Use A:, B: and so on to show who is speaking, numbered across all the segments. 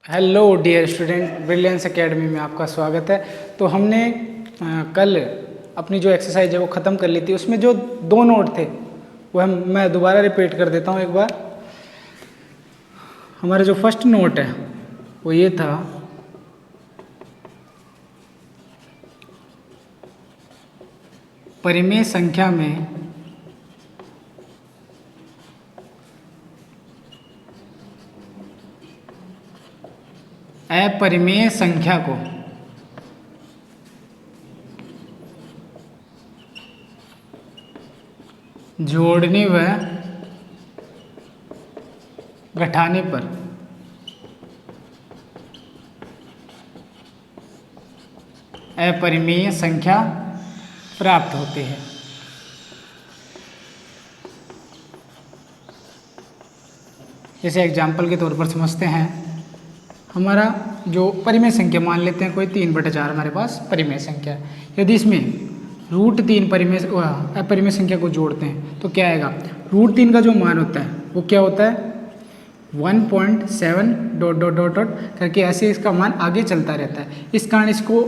A: Hello dear student, Brilliance Academy में आपका स्वागत है। तो हमने कल अपनी जो एक्सरसाइज है वो ख़त्म कर ली थी। उसमें जो दो नोट थे वो मैं दोबारा रिपीट कर देता हूँ एक बार। हमारा जो फर्स्ट नोट है वो ये था, परिमेय संख्या में अपरिमेय संख्या को जोड़ने व घटाने पर अपरिमेय संख्या प्राप्त होती है। जैसे एग्जाम्पल के तौर पर समझते हैं, हमारा जो परिमेय संख्या मान लेते हैं कोई 3/4 हमारे पास परिमेय संख्या है। यदि इसमें √3 अपरिमेय संख्या को जोड़ते हैं तो क्या आएगा? √3 का जो मान होता है वो क्या होता है? 1.7 ... करके ऐसे इसका मान आगे चलता रहता है। इस कारण इसको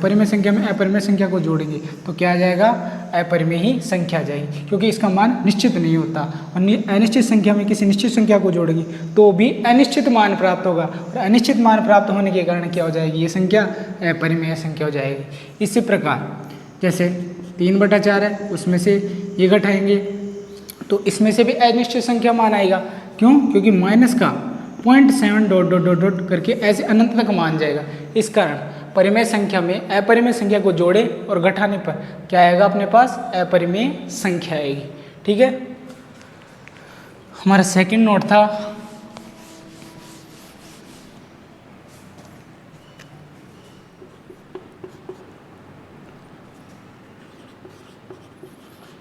A: परिमेय संख्या में अपरिमेय संख्या को जोड़ेंगे तो क्या आ जाएगा? अपरिमेय ही संख्या आ जाएगी, क्योंकि इसका मान निश्चित नहीं होता। और अनिश्चित संख्या में किसी निश्चित संख्या को जोड़ेंगे तो भी अनिश्चित मान प्राप्त होगा, और अनिश्चित मान प्राप्त होने के कारण क्या हो जाएगी? ये संख्या अपरिमेय संख्या हो जाएगी। इसी प्रकार जैसे 3/4 है, उसमें से ये घटाएंगे तो इसमें से भी अनिश्चित संख्या मान आएगा। क्यों? क्योंकि माइनस का 0.7 ... करके ऐसे अनंत तक मान जाएगा। इस कारण परिमेय संख्या में अपरिमेय संख्या को जोड़े और घटाने पर क्या आएगा? अपने पास अपरिमेय संख्या आएगी। ठीक है। हमारा सेकंड नोट था,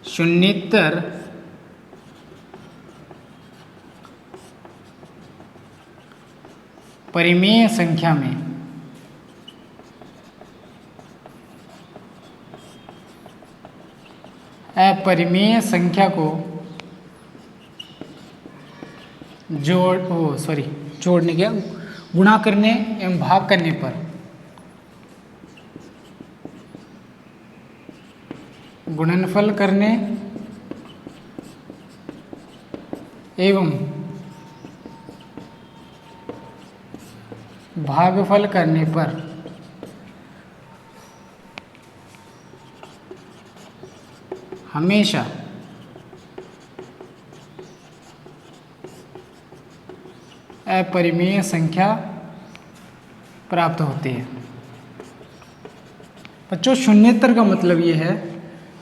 A: शून्येतर परिमेय संख्या में अपरिमेय संख्या को जोड़ने के गुणा करने एवं भाग करने पर गुणनफल करने एवं भागफल करने पर हमेशा अपरिमेय संख्या प्राप्त होती है। बच्चों, शून्येतर का मतलब ये है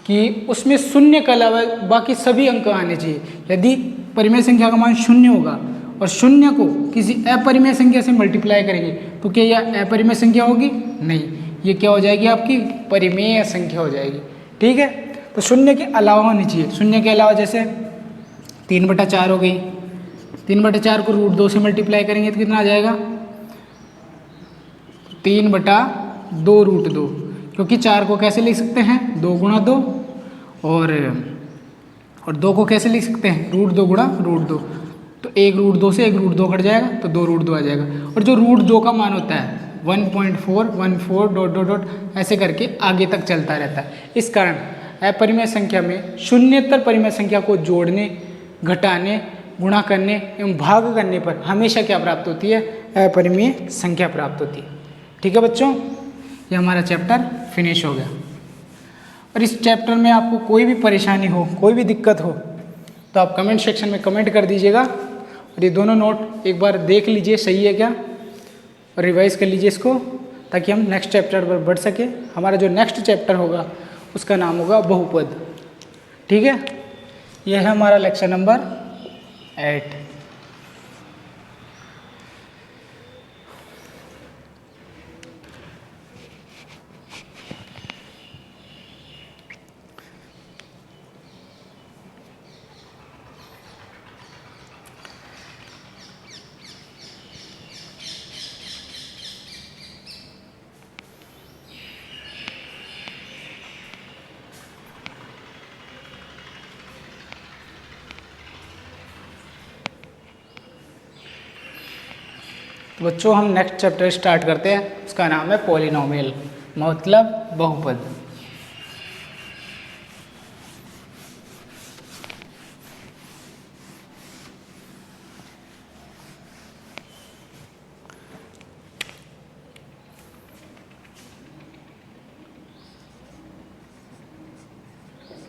A: कि उसमें शून्य के अलावा बाकी सभी अंक आने चाहिए। यदि परिमेय संख्या का मान 0 होगा और 0 को किसी अपरिमेय संख्या से मल्टीप्लाई करेंगे तो क्या यह अपरिमेय संख्या होगी? नहीं, ये क्या हो जाएगी? आपकी परिमेय संख्या हो जाएगी। ठीक है। तो 0 के अलावा होनी चाहिए। 0 के अलावा जैसे 3/4 हो गई, 3/4 को √2 से मल्टीप्लाई करेंगे तो कितना आ जाएगा? 3/2 √2, क्योंकि 4 को कैसे लिख सकते हैं? 2 × 2, और 2 को कैसे लिख सकते हैं? √2 × √2। तो 1 √2 से 1 √2 कट जाएगा तो 2 √2 आ जाएगा। और जो √2 का मान होता है 1.4 ... ऐसे करके आगे तक चलता रहता है। इस कारण अपरिमेय संख्या में शून्येतर परिमेय संख्या को जोड़ने, घटाने, गुणा करने एवं भाग करने पर हमेशा क्या प्राप्त होती है? अपरिमेय संख्या प्राप्त होती है। ठीक है बच्चों, ये हमारा चैप्टर फिनिश हो गया। और इस चैप्टर में आपको कोई भी परेशानी हो, कोई भी दिक्कत हो तो आप कमेंट सेक्शन में कमेंट कर दीजिएगा। और ये दोनों नोट एक बार देख लीजिए सही है क्या, और रिवाइज कर लीजिए इसको, ताकि हम नेक्स्ट चैप्टर पर बढ़ सके। हमारा जो नेक्स्ट चैप्टर होगा उसका नाम होगा बहुपद। ठीक है। यह है हमारा लेक्चर नंबर 8। तो बच्चों हम नेक्स्ट चैप्टर स्टार्ट करते हैं, उसका नाम है पॉलिनोमियल, मतलब बहुपद।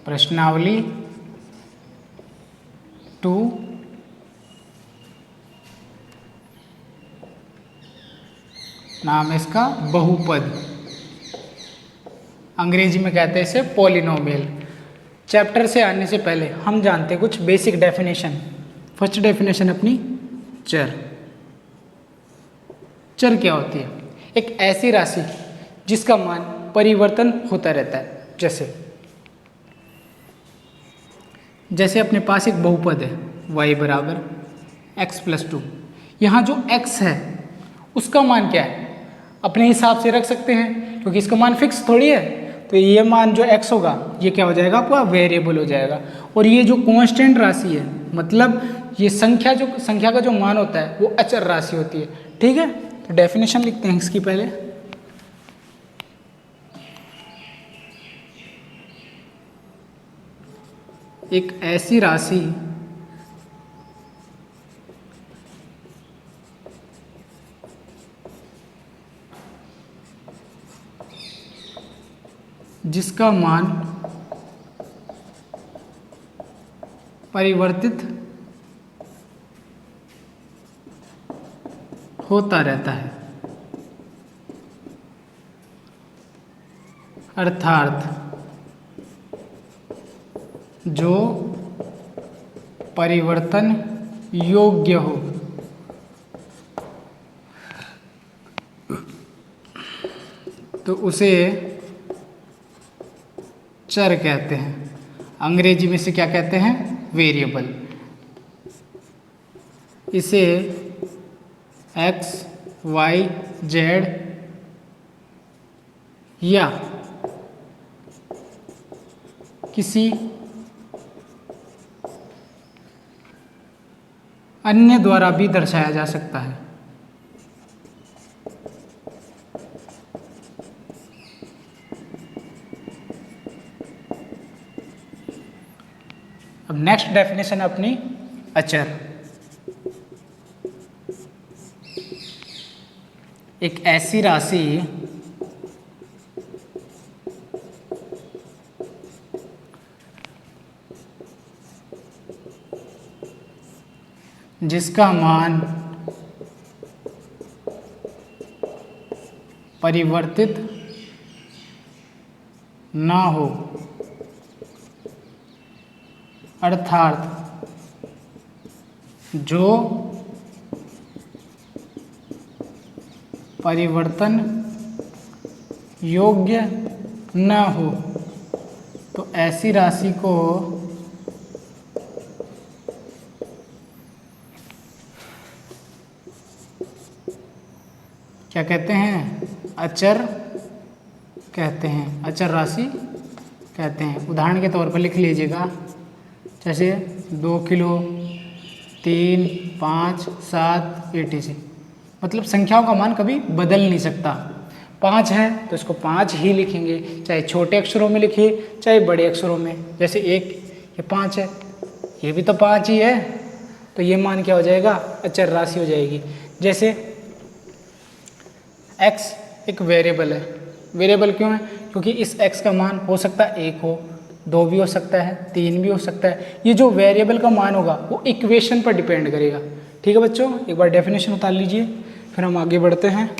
A: प्रश्नावली 2 नाम है इसका बहुपद, अंग्रेजी में कहते हैं इसे पॉलिनोमियल। चैप्टर से आने से पहले हम जानते हैं कुछ बेसिक डेफिनेशन। फर्स्ट डेफिनेशन अपनी चर। चर क्या होती है? एक ऐसी राशि जिसका मान परिवर्तन होता रहता है। जैसे अपने पास एक बहुपद है y बराबर x प्लस 2। यहाँ जो x है उसका मान क्या है अपने हिसाब से रख सकते हैं, क्योंकि इसका मान फिक्स थोड़ी है। तो ये मान जो x होगा ये क्या हो जाएगा, आपका वेरिएबल हो जाएगा। और ये जो कांस्टेंट राशि है, मतलब ये संख्या का जो मान होता है वो अचर राशि होती है। ठीक है, तो डेफिनेशन लिखते हैं इसकी पहले। एक ऐसी राशि जिसका मान परिवर्तित होता रहता है, अर्थात जो परिवर्तन योग्य हो। तो उसे चर कहते हैं। अंग्रेजी में से क्या कहते हैं? वेरिएबल। इसे x, y, z या किसी अन्य द्वारा भी दर्शाया जा सकता है। अब नेक्स्ट डेफिनेशन अपनी अचर। एक ऐसी राशि जिसका मान परिवर्तित ना हो, अर्थात जो परिवर्तन योग्य न हो, तो ऐसी राशि को क्या कहते हैं? अचर कहते हैं, अचर राशि कहते हैं। उदाहरण के तौर पर लिख लीजिएगा, जैसे 2 किलो, 3, 5, 7 etc। मतलब संख्याओं का मान कभी बदल नहीं सकता। 5 है तो इसको 5 ही लिखेंगे, चाहे छोटे अक्षरों में लिखिए चाहे बड़े अक्षरों में। जैसे 1 ये 5 है, ये भी तो 5 ही है, तो ये मान क्या हो जाएगा? अचर राशि हो जाएगी। जैसे x एक वेरिएबल है। वेरिएबल क्यों है? क्योंकि इस x का मान हो सकता है 1 हो, 2 भी हो सकता है, 3 भी हो सकता है। ये जो वेरिएबल का मान होगा वो इक्वेशन पर डिपेंड करेगा। ठीक है बच्चों, एक बार डेफिनेशन उतार लीजिए, फिर हम आगे बढ़ते हैं।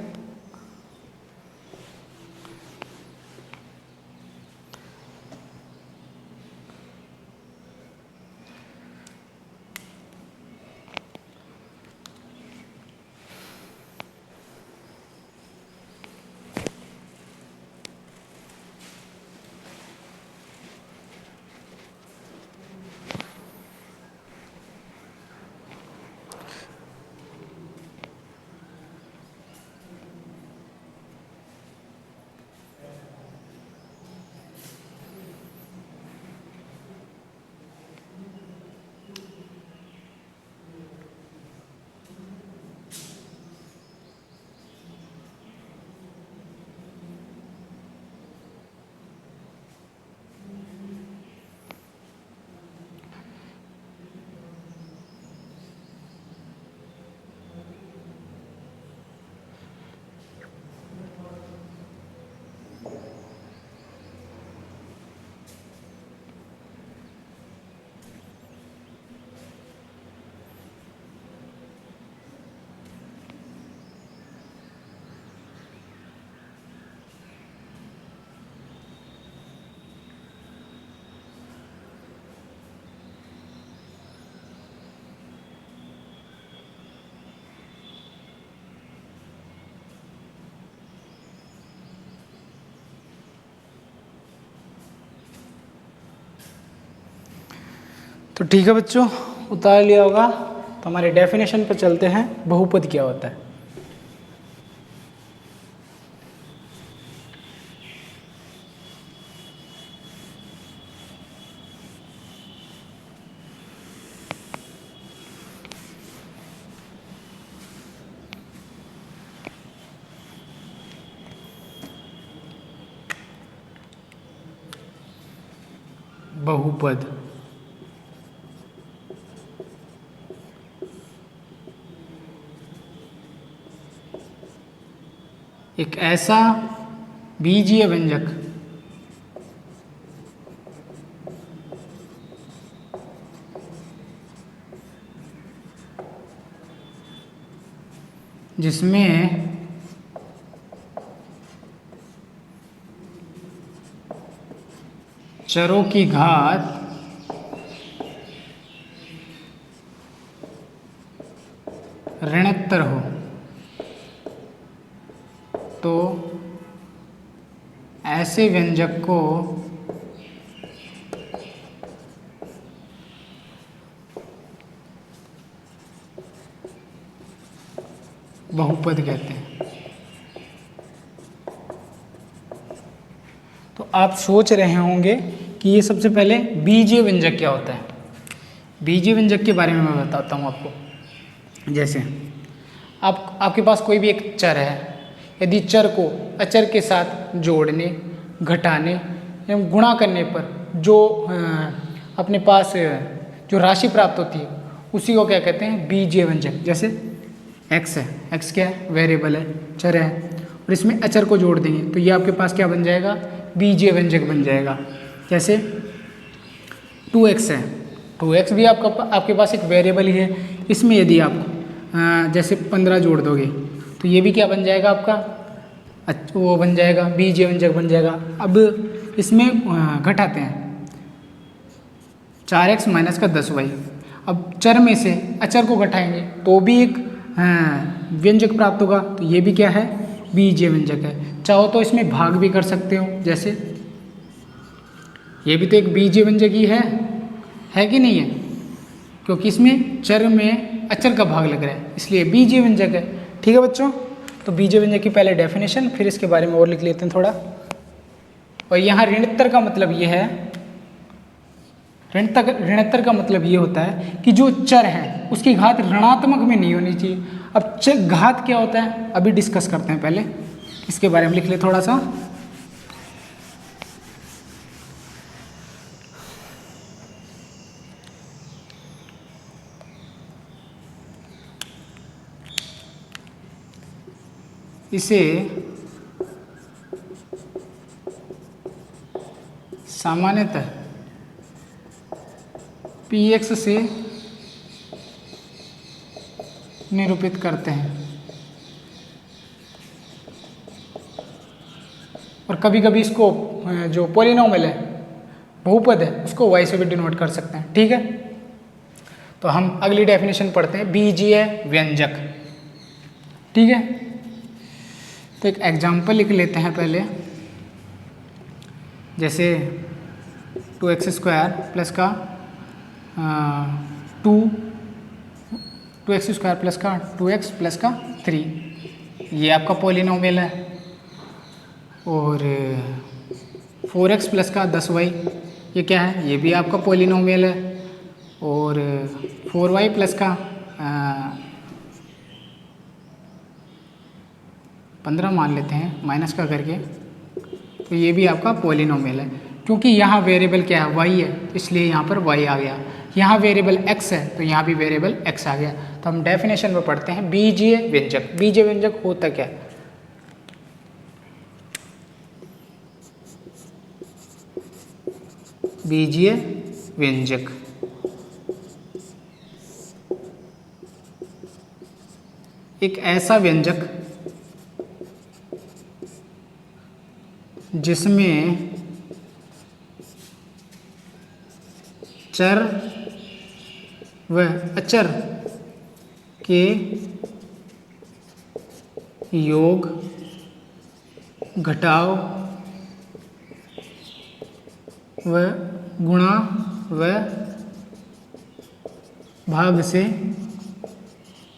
A: तो ठीक है बच्चों, उतार लिया होगा। तो हमारे डेफिनेशन पर चलते हैं, बहुपद क्या होता है। बहुपद एक ऐसा बीजीय व्यंजक जिसमें चरों की घात ऋणोत्तर हो, तो ऐसे व्यंजक को बहुपद कहते हैं। तो आप सोच रहे होंगे कि ये सबसे पहले बीजीय व्यंजक क्या होता है। बीजीय व्यंजक के बारे में मैं बताता हूँ आपको। जैसे आपके पास कोई भी एक चर है, यदि चर को अचर के साथ जोड़ने, घटाने एवं गुणा करने पर जो अपने पास जो राशि प्राप्त होती है उसी को क्या कहते हैं, बीजीय व्यंजक। जैसे x है, x क्या है, वेरिएबल है, चर है, और इसमें अचर को जोड़ देंगे तो ये आपके पास क्या बन जाएगा, बीजीय व्यंजक बन जाएगा। जैसे 2x है, 2x भी आपके पास एक वेरिएबल ही है, इसमें यदि आप जैसे 15 जोड़ दोगे तो ये भी क्या बन जाएगा आपका, वो बन जाएगा, बीजीय व्यंजक बन जाएगा। अब इसमें घटाते हैं 4x माइनस का 10y। अब चर में से अचर को घटाएंगे तो भी एक व्यंजक प्राप्त होगा, तो ये भी क्या है, बीजीय व्यंजक है। चाहो तो इसमें भाग भी कर सकते हो, जैसे ये भी तो एक बीजीय व्यंजक ही है कि नहीं है, क्योंकि इसमें चर में अचर का भाग लग रहा है, इसलिए बीजीय व्यंजक है। ठीक है बच्चों, तो बीजीय व्यंजक की पहले डेफिनेशन, फिर इसके बारे में और लिख लेते हैं थोड़ा। और यहाँ ऋणोत्तर का मतलब ये है, ऋणोत्तर का मतलब ये होता है कि जो चर है उसकी घात ऋणात्मक में नहीं होनी चाहिए। अब घात क्या होता है अभी डिस्कस करते हैं, पहले इसके बारे में लिख ले थोड़ा सा। इसे सामान्यतः px से निरूपित करते हैं, और कभी कभी इसको जो पॉलिनोमियल है, बहुपद है, उसको y से भी डिनोट कर सकते हैं। ठीक है, तो हम अगली डेफिनेशन पढ़ते हैं, बीजीय व्यंजक। ठीक है, तो एक एग्जाम्पल लिख लेते हैं पहले। जैसे 2x स्क्वायर प्लस का 2x स्क्वायर प्लस का 2x प्लस का 3, ये आपका पॉलिनोमियल है। और 4x प्लस का 10y, ये क्या है, ये भी आपका पॉलिनोमियल है। और 4y प्लस का 15 मान लेते हैं माइनस का करके, तो ये भी आपका पॉलिनोमियल है। क्योंकि यहाँ वेरिएबल क्या है, y है, इसलिए यहाँ पर y आ गया। यहाँ वेरिएबल x है तो यहाँ भी वेरिएबल x आ गया। तो हम डेफिनेशन में पढ़ते हैं बीजीय व्यंजक। बीजीय व्यंजक होता क्या है, बीजीय व्यंजक एक ऐसा व्यंजक जिसमें चर व अचर के योग, घटाव व गुणा व भाग से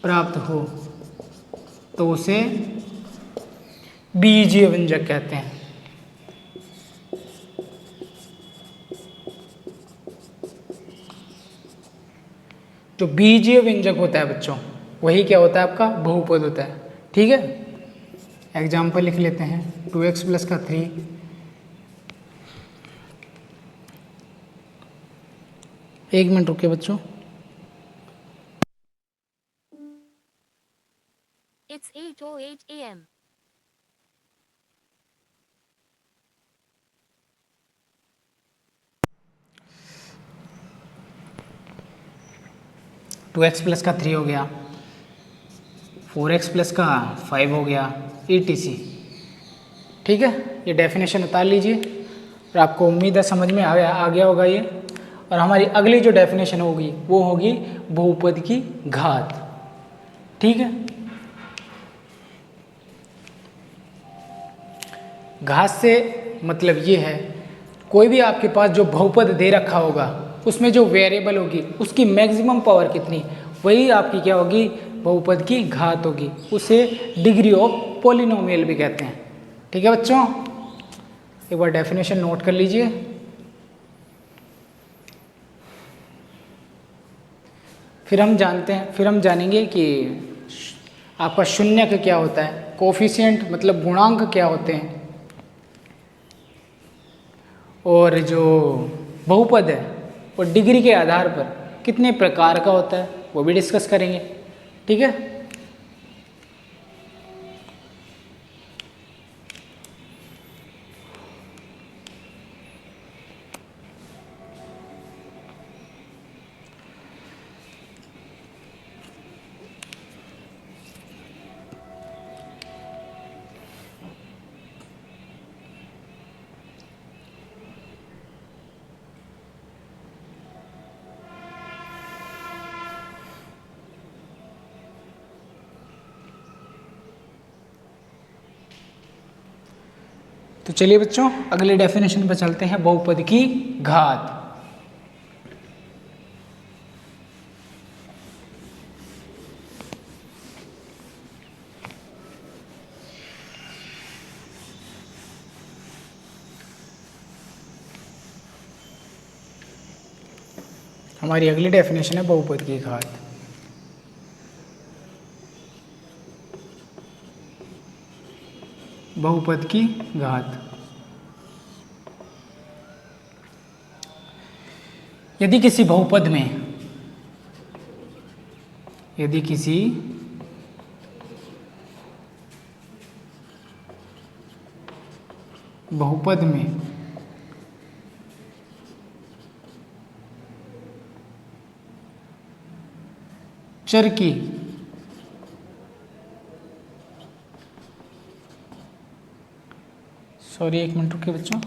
A: प्राप्त हो तो उसे बीजीय व्यंजक कहते हैं। जो बीजीय व्यंजक होता है बच्चों, वही क्या होता है आपका बहुपद होता है। ठीक है, एग्जाम्पल लिख लेते हैं। 2x प्लस का 3, एक मिनट रुकिए बच्चों।
B: It's 8:08 a.m.
A: 2x प्लस का 3 हो गया, 4x प्लस का 5 हो गया, etc। ठीक है, ये डेफिनेशन उतार लीजिए और आपको उम्मीद है समझ में आ गया होगा ये। और हमारी अगली जो डेफिनेशन होगी वो होगी बहुपद की घात। ठीक है, घात से मतलब ये है, कोई भी आपके पास जो बहुपद दे रखा होगा उसमें जो वेरिएबल होगी उसकी मैक्सिमम पावर कितनी, वही आपकी क्या होगी, बहुपद की घात होगी। उसे डिग्री ऑफ पॉलिनोमियल भी कहते हैं। ठीक है बच्चों, एक बार डेफिनेशन नोट कर लीजिए। फिर हम जानेंगे कि आपका शून्य का क्या होता है, कोफिशिएंट मतलब गुणांक क्या होते हैं, और जो बहुपद है वो डिग्री के आधार पर कितने प्रकार का होता है वो भी डिस्कस करेंगे। ठीक है, तो चलिए बच्चों अगले डेफिनेशन पर चलते हैं, बहुपद की घात। हमारी अगली डेफिनेशन है बहुपद की घात। बहुपद की घात, यदि किसी बहुपद में, यदि किसी बहुपद में चर की एक मिनट रुकिए बच्चों।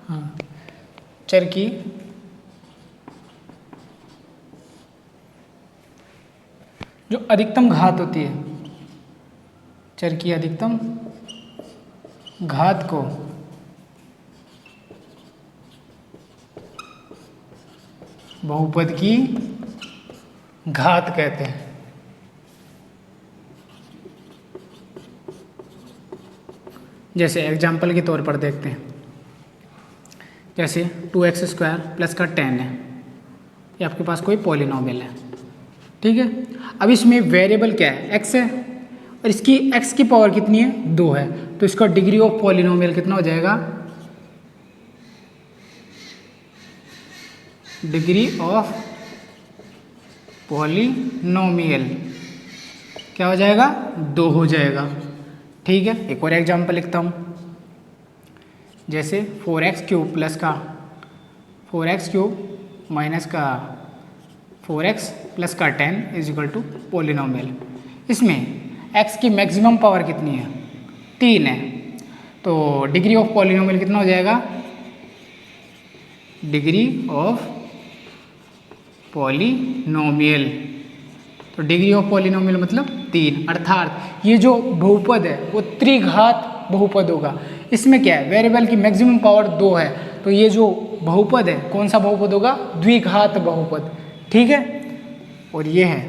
A: हाँ, चर की जो अधिकतम घात होती है, चर की अधिकतम घात को बहुपद की घात कहते हैं। जैसे एग्जाम्पल के तौर पर देखते हैं, जैसे 2x² प्लस का 10 है, ये आपके पास कोई पॉलिनोमियल है। ठीक है, अब इसमें वेरिएबल क्या है, x है, और इसकी x की पावर कितनी है, 2 है, तो इसका डिग्री ऑफ पॉलिनोमियल कितना हो जाएगा, डिग्री ऑफ पॉलिनोमियल क्या हो जाएगा, 2 हो जाएगा। ठीक है, एक और एग्जाम्पल लिखता हूँ, जैसे 4x³ प्लस का 4x³ माइनस का 4x प्लस का 10 इज इक्वल टू पॉलिनोमियल। इसमें x की मैक्सिमम पावर कितनी है, 3 है, तो डिग्री ऑफ पॉलिनोमियल कितना हो जाएगा, डिग्री ऑफ पॉलिनोमियल, तो डिग्री ऑफ पॉलिनोमियल मतलब 3, अर्थात ये जो बहुपद है वो त्रिघात बहुपद होगा। इसमें क्या है, वेरिएबल की मैक्सिमम पावर 2 है, तो ये जो बहुपद है कौन सा बहुपद होगा, द्विघात बहुपद। ठीक है, और ये है,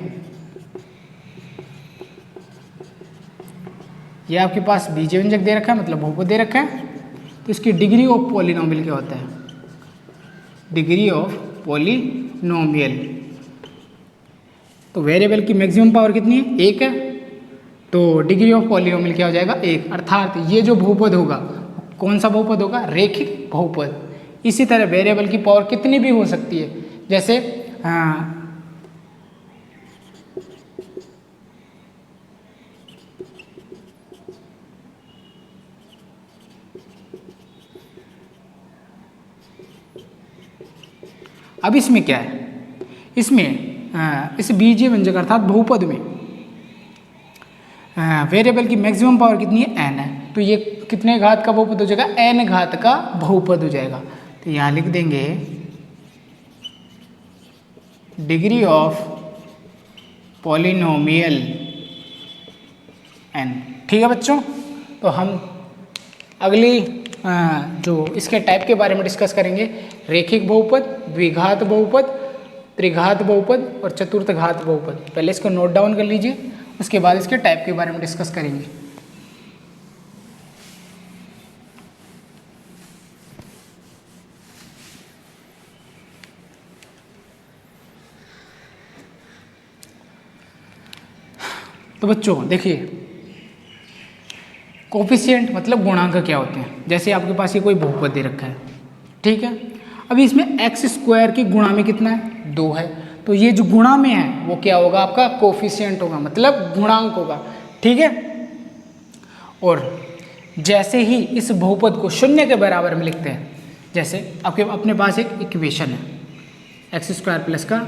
A: ये आपके पास बीजीय व्यंजक दे रखा है, मतलब बहुपद दे रखा है। तो इसकी डिग्री ऑफ पॉलिनोमियल क्या होता है? Degree of polynomial. तो वेरिएबल की मैक्सिमम पावर कितनी है? 1 है। तो डिग्री ऑफ पॉलिनोमियल क्या हो जाएगा? 1। अर्थात ये जो बहुपद होगा, कौन सा बहुपद होगा? रैखिक बहुपद। इसी तरह वेरिएबल की पावर कितनी भी हो सकती है, जैसे अब इसमें क्या है, इसमें इस बीजीय व्यंजक अर्थात बहुपद में वेरिएबल की मैक्सिमम पावर कितनी है? n है। तो ये कितने घात का बहुपद हो जाएगा? n घात का बहुपद हो जाएगा। तो यहाँ लिख देंगे डिग्री ऑफ पॉलिनोमियल n। ठीक है बच्चों, तो हम अगली जो इसके टाइप के बारे में डिस्कस करेंगे, रैखिक बहुपद, द्विघात बहुपद, त्रिघात बहुपद और चतुर्थ घात बहुपद। पहले इसको नोट डाउन कर लीजिए, उसके बाद इसके टाइप के बारे में डिस्कस करेंगे। तो बच्चों देखिए, कोफिशिएंट मतलब गुणांक क्या होते हैं। जैसे आपके पास ये कोई बहुपद दे रखा है, ठीक है। अभी इसमें एक्स स्क्वायर की गुणा में कितना है? 2 है। तो ये जो गुणा में है वो क्या होगा? आपका कोफिशिएंट होगा, मतलब गुणांक होगा, ठीक है। और जैसे ही इस बहुपद को शून्य के बराबर में लिखते हैं, जैसे आपके अपने पास एक इक्वेशन है, एक्स स्क्वायर प्लस का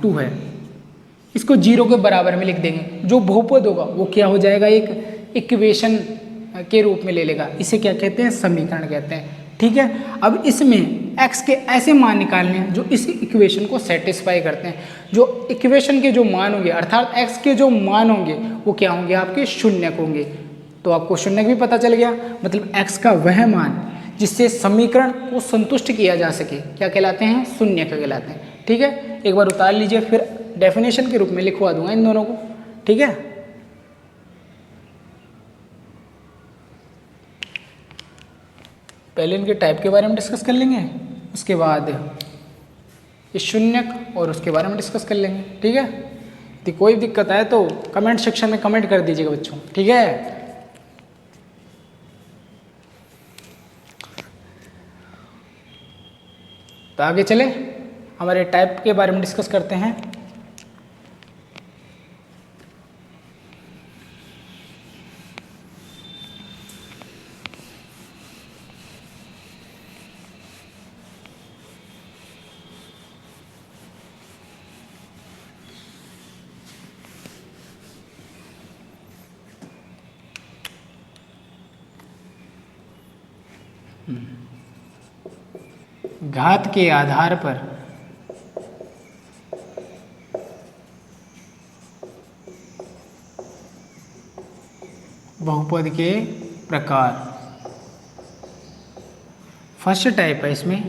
A: 2 है, इसको 0 के बराबर में लिख देंगे। जो बहुपद होगा वो क्या हो जाएगा? एक इक्वेशन के रूप में ले लेगा। इसे क्या कहते हैं? समीकरण कहते हैं, ठीक है। अब इसमें x के ऐसे मान निकालने हैं जो इस इक्वेशन को सेटिस्फाई करते हैं। जो इक्वेशन के जो मान होंगे, अर्थात x के जो मान होंगे वो क्या होंगे? आपके शून्यक होंगे। तो आपको शून्यक भी पता चल गया, मतलब x का वह मान जिससे समीकरण को संतुष्ट किया जा सके क्या कहलाते हैं? शून्यक कहलाते हैं, ठीक है। एक बार उतार लीजिए, फिर डेफिनेशन के रूप में लिखवा दूंगा इन दोनों को, ठीक है। पहले इनके टाइप के बारे में डिस्कस कर लेंगे, उसके बाद ये शून्यक और उसके बारे में डिस्कस कर लेंगे, ठीक है। यदि कोई दिक्कत आए तो कमेंट सेक्शन में कमेंट कर दीजिएगा बच्चों, ठीक है। तो आगे चले, हमारे टाइप के बारे में डिस्कस करते हैं। घात के आधार पर बहुपद के प्रकार। फर्स्ट टाइप है इसमें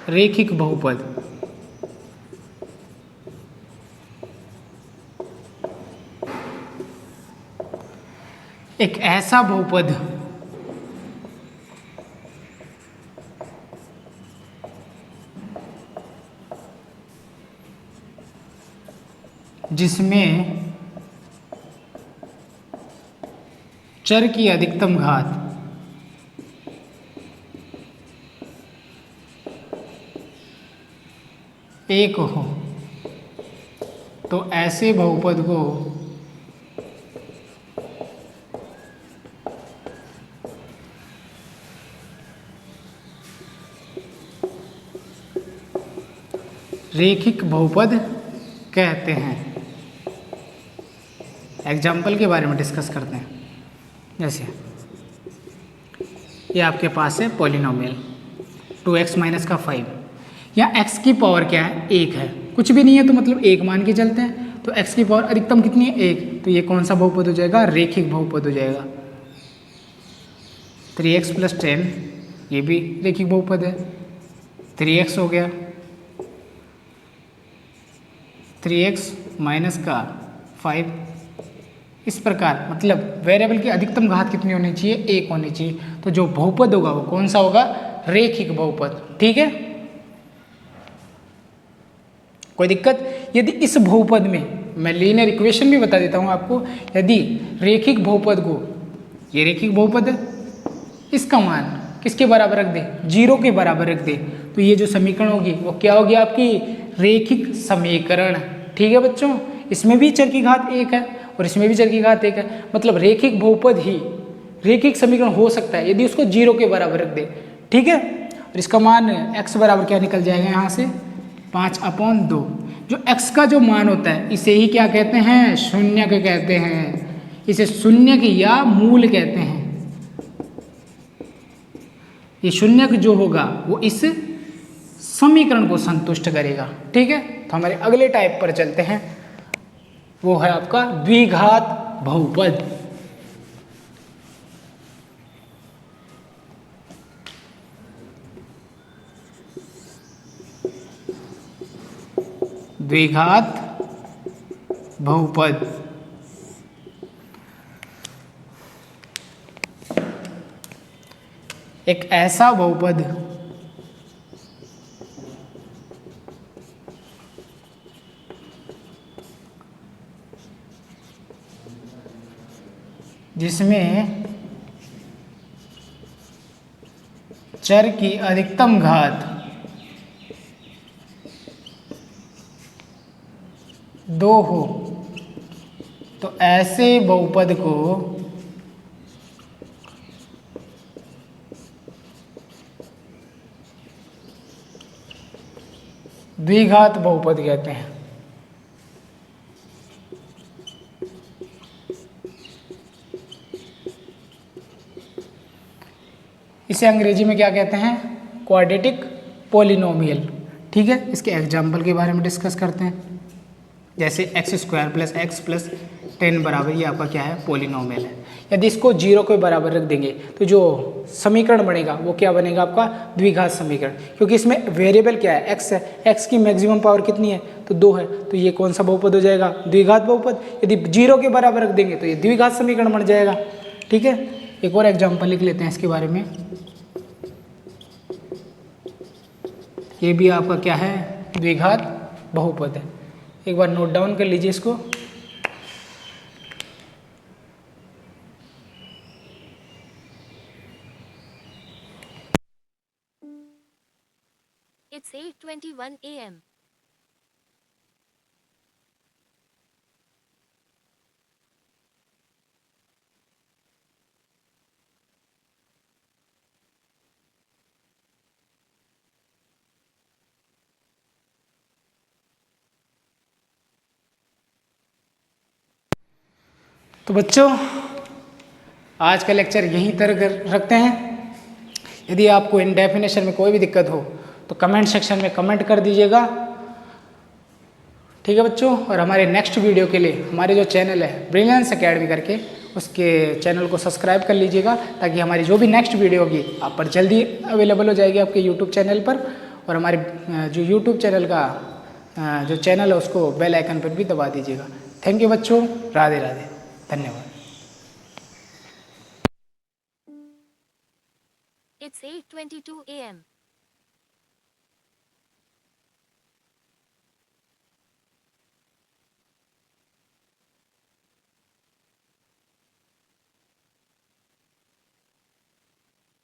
A: रैखिक बहुपद। एक ऐसा बहुपद जिसमें चर की अधिकतम घात एक हो, तो ऐसे बहुपद को रैखिक बहुपद कहते हैं। एग्जाम्पल के बारे में डिस्कस करते हैं। जैसे ये आपके पास है पॉलिनोमियल 2x माइनस का 5, या x की पावर क्या है? 1 है, कुछ भी नहीं है तो मतलब 1 मान के चलते हैं। तो x की पावर अधिकतम कितनी है? 1। तो ये कौन सा बहुपद हो जाएगा? रैखिक बहुपद हो जाएगा। 3x प्लस 10 ये भी रैखिक बहुपद है। 3x हो गया, 3x माइनस का 5। इस प्रकार मतलब वेरिएबल की अधिकतम घात कितनी होनी चाहिए, 1 होनी चाहिए। तो जो बहुपद होगा वो कौन सा होगा, रेखिक बहुपद। ठीक है, कोई दिक्कत? यदि इस बहुपद में, मैं लीनियर इक्वेशन भी बता देता हूं आपको, यदि रेखिक बहुपद को, ये रेखिक बहुपद है, इसका मान किसके बराबर रख दे, 0 के बराबर रख दे, तो ये जो समीकरण होगी वो क्या होगी आपकी, रेखिक समीकरण। ठीक है बच्चों, इसमें भी चर की घात 1 है और इसमें भी चर की घात 1 है, मतलब रेखिक बहुपद ही रेखिक समीकरण हो सकता है यदि उसको 0 के बराबर रख दे। ठीक है, और इसका मान x बराबर क्या निकल जाएगा यहाँ से, 5/2। जो x का जो मान होता है इसे ही क्या कहते हैं, शून्य के कहते हैं, इसे शून्य के या मूल कहते हैं। ये शून्य जो होगा वो इस समीकरण को संतुष्ट करेगा। ठीक है, तो हमारे अगले टाइप पर चलते हैं, वो है आपका द्विघात बहुपद। द्विघात बहुपद एक ऐसा बहुपद जिसमें चर की अधिकतम घात 2 हो, तो ऐसे बहुपद को द्विघात बहुपद कहते हैं। इसे अंग्रेजी में क्या कहते हैं, क्वाड्रेटिक पॉलिनोमियल। ठीक है, इसके एग्जाम्पल के बारे में डिस्कस करते हैं। जैसे x² + x + 10 बराबर, ये आपका क्या है, पॉलिनोमियल है। यदि इसको 0 के बराबर रख देंगे तो जो समीकरण बनेगा वो क्या बनेगा, आपका द्विघात समीकरण, क्योंकि इसमें वेरिएबल क्या है, x है, x की मैक्सिमम पावर कितनी है, तो 2 है, तो ये कौन सा बहुपद हो जाएगा, द्विघात बहुपद। यदि 0 के बराबर रख देंगे तो ये द्विघात समीकरण बन जाएगा। ठीक है, एक और एग्जाम्पल लिख लेते हैं इसके बारे में। ये भी आपका क्या है, द्विघात बहुपद है। एक बार नोट डाउन कर लीजिए इसको।
B: It's 8:21 a.m.
A: तो बच्चों आज का लेक्चर यहीं तक रखते हैं। यदि आपको इन डेफिनेशन में कोई भी दिक्कत हो तो कमेंट सेक्शन में कमेंट कर दीजिएगा। ठीक है बच्चों, और हमारे नेक्स्ट वीडियो के लिए हमारे जो चैनल है ब्रिलियंस एकेडमी करके, उसके चैनल को सब्सक्राइब कर लीजिएगा, ताकि हमारी जो भी नेक्स्ट वीडियो होगी आप पर जल्दी अवेलेबल हो जाएगी आपके यूट्यूब चैनल पर। और हमारे जो यूट्यूब चैनल का जो चैनल है उसको बेल आइकन पर भी दबा दीजिएगा। थैंक यू बच्चों, राधे राधे, धन्यवाद।
B: It's 8:22 a.m.